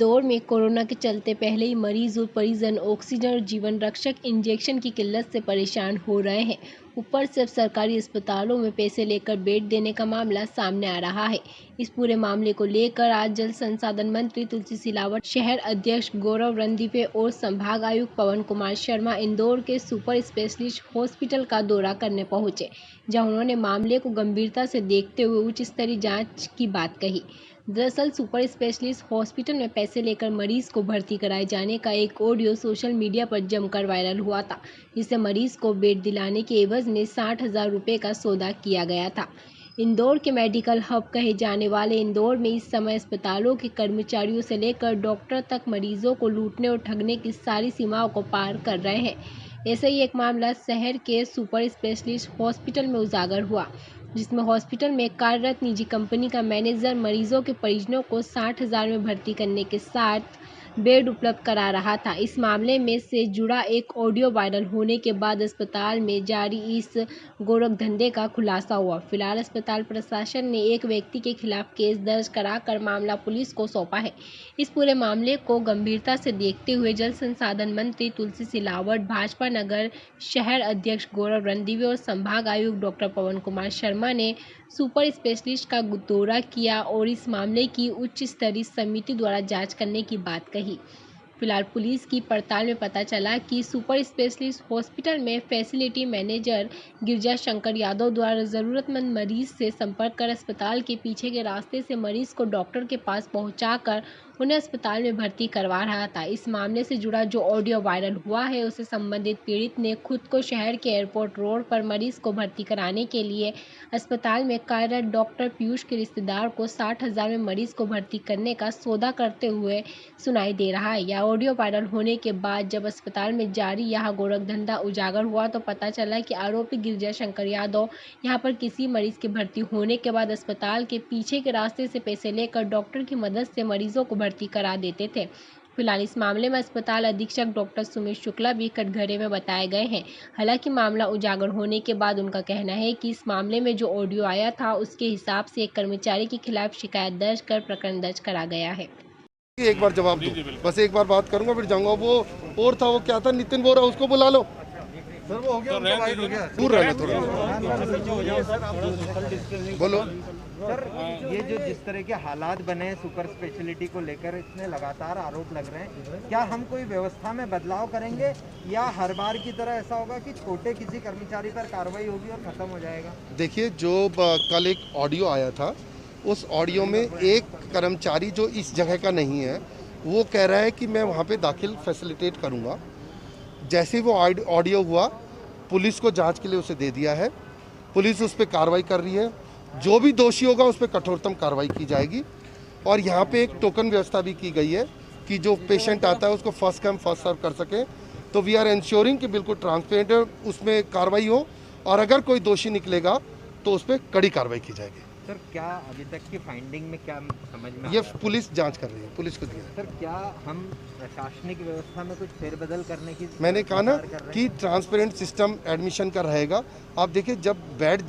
इंदौर में कोरोना के चलते पहले ही मरीज और परिजन ऑक्सीजन और जीवन रक्षक इंजेक्शन की किल्लत से परेशान हो रहे हैं। ऊपर से अब सरकारी अस्पतालों में पैसे लेकर बेड देने का मामला सामने आ रहा है। इस पूरे मामले को लेकर आज जल संसाधन मंत्री तुलसी सिलावट, शहर अध्यक्ष गौरव रणदीवे और संभाग आयुक्त पवन कुमार शर्मा इंदौर के सुपर स्पेशलिस्ट हॉस्पिटल का दौरा करने पहुंचे, जहां उन्होंने मामले को गंभीरता से देखते हुए उच्च स्तरीय जाँच की बात कही। दरअसल सुपर स्पेशलिस्ट हॉस्पिटल में पैसे लेकर मरीज को भर्ती कराए जाने का एक ऑडियो सोशल मीडिया पर जमकर वायरल हुआ था, जिससे मरीज को बेड दिलाने के एवज में 60,000 रुपये का सौदा किया गया था। इंदौर के मेडिकल हब कहे जाने वाले इंदौर में इस समय अस्पतालों के कर्मचारियों से लेकर डॉक्टर तक मरीजों को लूटने और ठगने की सारी सीमाओं को पार कर रहे हैं। ऐसा ही एक मामला शहर के सुपर स्पेशलिस्ट हॉस्पिटल में उजागर हुआ, जिसमें हॉस्पिटल में कार्यरत निजी कंपनी का मैनेजर मरीजों के परिजनों को 60,000 में भर्ती करने के साथ बेड उपलब्ध करा रहा था। इस मामले में से जुड़ा एक ऑडियो वायरल होने के बाद अस्पताल में जारी इस गोरख धंधे का खुलासा हुआ। फिलहाल अस्पताल प्रशासन ने एक व्यक्ति के खिलाफ केस दर्ज कराकर मामला पुलिस को सौंपा है। इस पूरे मामले को गंभीरता से देखते हुए जल संसाधन मंत्री तुलसी सिलावट, भाजपा नगर शहर अध्यक्ष गौरव रणदीवे और संभाग आयुक्त डॉक्टर पवन कुमार शर्मा ने सुपर स्पेशलिस्ट का दौरा किया और इस मामले की उच्च स्तरीय समिति द्वारा जांच करने की बात कही। फिलहाल पुलिस की पड़ताल में पता चला कि सुपर स्पेशलिस्ट हॉस्पिटल में फैसिलिटी मैनेजर गिरजा शंकर यादव द्वारा ज़रूरतमंद मरीज से संपर्क कर अस्पताल के पीछे के रास्ते से मरीज को डॉक्टर के पास पहुंचाकर उन्हें अस्पताल में भर्ती करवा रहा था। इस मामले से जुड़ा जो ऑडियो वायरल हुआ है, उससे संबंधित पीड़ित ने खुद को शहर के एयरपोर्ट रोड पर मरीज को भर्ती कराने के लिए अस्पताल में कार्यरत डॉक्टर पीयूष के रिश्तेदार को 60,000 में मरीज को भर्ती करने का सौदा करते हुए सुनाई दे रहा है। यह ऑडियो वायरल होने के बाद जब अस्पताल में जारी यह गोरख धंधा उजागर हुआ तो पता चला कि आरोपी गिरजा शंकर यादव यहां पर किसी मरीज के भर्ती होने के बाद अस्पताल के पीछे के रास्ते से पैसे लेकर डॉक्टर की मदद से मरीजों को भर्ती करा देते थे। फिलहाल इस मामले में अस्पताल अधीक्षक डॉक्टर सुमित शुक्ला भी कटघरे में बताए गए हैं। हालांकि मामला उजागर होने के बाद उनका कहना है कि इस मामले में जो ऑडियो आया था उसके हिसाब से एक कर्मचारी के खिलाफ शिकायत दर्ज कर प्रकरण दर्ज करा गया है। एक बार जवाब दो, बस एक बार बात करूंगा फिर जाऊंगा। वो और था, वो क्या था, नितिन बोरा, उसको बुला लो सर। वो हो गया, हो गया। दूर रहना थोड़ा, बोलो सर। ये जो जिस तरह के हालात बने हैं सुपर स्पेशलिटी को लेकर, इसमें लगातार आरोप लग रहे हैं। क्या हम कोई व्यवस्था में बदलाव करेंगे या हर बार की तरह ऐसा होगा कि छोटे किसी कर्मचारी पर कार्रवाई होगी और खत्म हो जाएगा? देखिए, जो कल एक ऑडियो आया था, उस ऑडियो में एक कर्मचारी जो इस जगह का नहीं है वो कह रहा है कि मैं वहाँ पे दाखिल फैसिलिटेट करूँगा। जैसे ही वो ऑडियो हुआ, पुलिस को जांच के लिए उसे दे दिया है। पुलिस उस पर कार्रवाई कर रही है। जो भी दोषी होगा उस पर कठोरतम कार्रवाई की जाएगी। और यहाँ पे एक टोकन व्यवस्था भी की गई है कि जो पेशेंट आता है उसको फर्स्ट कम फर्स्ट सर्व कर सके। तो वी आर इंश्योरिंग कि बिल्कुल ट्रांसपेरेंट उसमें कार्रवाई हो, और अगर कोई दोषी निकलेगा तो उस पर कड़ी कार्रवाई की जाएगी। सर, क्या अभी तक की फाइंडिंग में क्या समझ में ये पुलिस जांच कर रही है, पुलिस को दिया। सर, क्या हम प्रशासनिक व्यवस्था में कुछ फेरबदल करने की, मैंने कहा ना कि ट्रांसपेरेंट सिस्टम एडमिशन का रहेगा। आप देखिए, जब बेड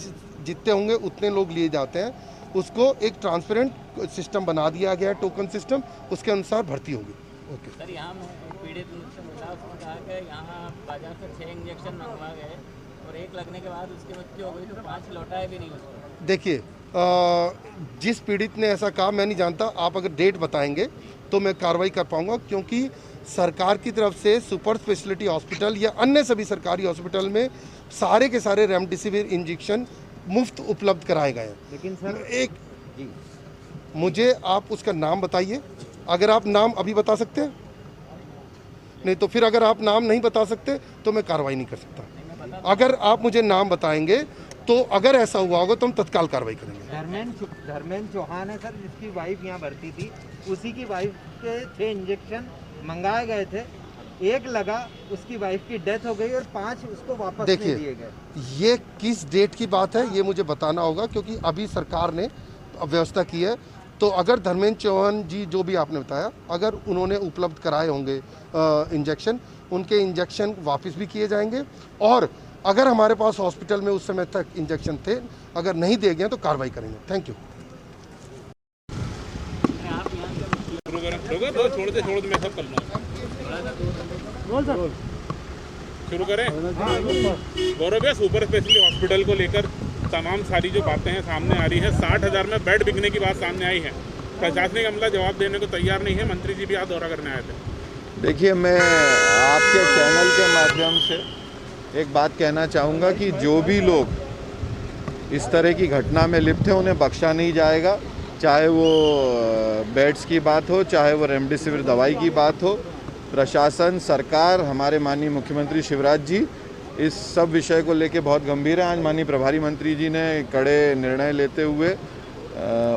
जितने होंगे उतने लोग लिए जाते हैं, उसको एक ट्रांसपेरेंट सिस्टम बना दिया गया है, टोकन सिस्टम, उसके अनुसार भर्ती होगी। ओके सर, यहाँ पीड़ित से मिला, उसने कहा कि यहाँ बाजार से 6 इंजेक्शन मंगवा गए और 1 लगने के बाद उसकी मृत्यु हो गई, तो 5 लौटाए भी नहीं उसको। देखिए, जिस पीड़ित ने ऐसा कहा मैं नहीं जानता। आप अगर डेट बताएंगे तो मैं कार्रवाई कर पाऊंगा, क्योंकि सरकार की तरफ से सुपर स्पेशलिटी हॉस्पिटल या अन्य सभी सरकारी हॉस्पिटल में सारे के सारे रेमडेसिविर इंजेक्शन मुफ्त उपलब्ध कराए गए हैं। लेकिन सर, एक जी, मुझे आप उसका नाम बताइए। अगर आप नाम अभी बता सकते हैं, नहीं तो फिर अगर आप नाम नहीं बता सकते तो मैं कार्रवाई नहीं कर सकता। अगर आप मुझे नाम बताएंगे तो अगर ऐसा हुआ होगा तो हम तत्काल कार्रवाई करेंगे। धर्मेंद्र चौहान है सर, जिसकी वाइफ यहाँ भर्ती थी, उसी की वाइफ के 6 इंजेक्शन मंगाए गए थे। 1 लगा, उसकी वाइफ की डेथ हो गई और 5 उसको वापस नहीं दिए गए। ये किस डेट की बात है ये मुझे बताना होगा, क्योंकि अभी सरकार ने व्यवस्था की है। तो अगर धर्मेंद्र चौहान जी जो भी आपने बताया, अगर उन्होंने उपलब्ध कराए होंगे इंजेक्शन, उनके इंजेक्शन वापस भी किए जाएंगे। और अगर हमारे पास हॉस्पिटल में उस समय तक इंजेक्शन थे, अगर नहीं दिए गए तो कार्रवाई करेंगे। Thank you. बजे छोड़ दो, मैं सब कर लूँगा। शुरू करें? गौरव भैया, सुपर स्पेशलिटी हॉस्पिटल को लेकर तमाम सारी जो बातें हैं सामने आ रही है। 60,000 में बेड बिकने की बात सामने आई है। प्रशासनिक अमला जवाब देने को तैयार नहीं है। मंत्री जी भी आज दौरा करने आए थे। देखिए, मैं आपके चैनल के माध्यम से एक बात कहना चाहूँगा कि जो भी लोग इस तरह की घटना में लिप्त हैं उन्हें बख्शा नहीं जाएगा। चाहे वो बेड्स की बात हो, चाहे वो रेमडेसिविर दवाई की बात हो। प्रशासन, सरकार, हमारे माननीय मुख्यमंत्री शिवराज जी इस सब विषय को लेकर बहुत गंभीर है। आज माननीय प्रभारी मंत्री जी ने कड़े निर्णय लेते हुए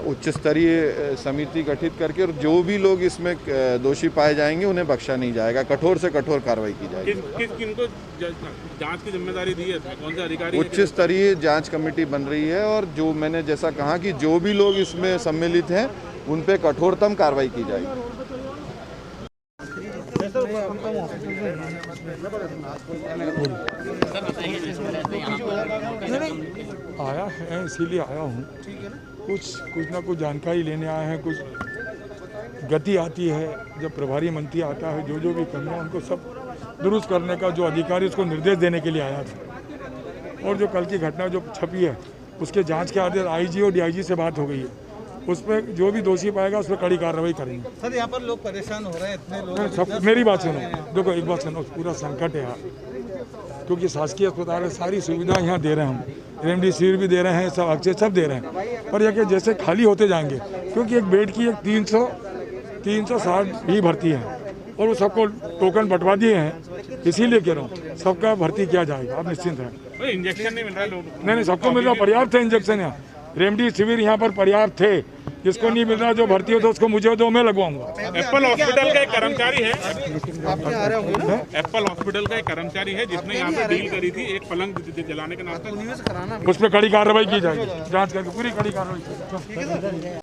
उच्च स्तरीय समिति गठित करके, और जो भी लोग इसमें दोषी पाए जाएंगे उन्हें बख्शा नहीं जाएगा, कठोर से कठोर कार्रवाई की जाएगी। किनको जांच की जिम्मेदारी दी है? कौन से अधिकारी? उच्च स्तरीय जांच कमेटी बन रही है, और जो मैंने जैसा कहा कि जो भी लोग इसमें सम्मिलित हैं उन पे कठोरतम कार्रवाई की जाएगी। आया है, इसीलिए आया हूँ। कुछ ना कुछ जानकारी लेने आए हैं। कुछ गति आती है जब प्रभारी मंत्री आता है, जो भी करना है उनको सब दुरुस्त करने का जो अधिकारी उसको निर्देश देने के लिए आया था। और जो कल की घटना जो छपी है उसके जांच के आदेश आईजी और डीआईजी से बात हो गई है। उस पर जो भी दोषी पाएगा उस पर कड़ी कार्रवाई करेंगे। सर, यहाँ पर लोग परेशान हो रहे हैं, इतने लोग। सब मेरी बात सुनो, देखो एक बात सुनो, पूरा संकट है यहाँ, क्योंकि शासकीय अस्पताल में सारी सुविधा यहाँ दे रहे हैं हम, रेमडेसिविर भी दे रहे हैं, सब ऑक्सीजन सब दे रहे हैं। पर यह कि जैसे खाली होते जाएंगे, क्योंकि एक बेड की एक 360 ही भर्ती है और वो सबको टोकन बंटवा दिए हैं। इसीलिए कह रहा हूँ सबका भर्ती किया जाएगा, आप निश्चिंत हैं। इंजेक्शन नहीं मिल रहा है लोग? नहीं, सबको मिल रहा, पर्याप्त है इंजेक्शन यहाँ। रेमडेसिविर यहाँ पर पर्याप्त थे। जिसको नहीं मिल रहा, जो भर्ती हो तो उसको मुझे दो, मैं लगवाऊंगा। एप्पल हॉस्पिटल का एक कर्मचारी है, एप्पल हॉस्पिटल का एक कर्मचारी है जिसने यहाँ पे डील करी थी एक पलंग जलाने के नाम पे। उस पर कड़ी कार्रवाई की जाएगी, जांच करके पूरी कड़ी कार्रवाई की जाएगी।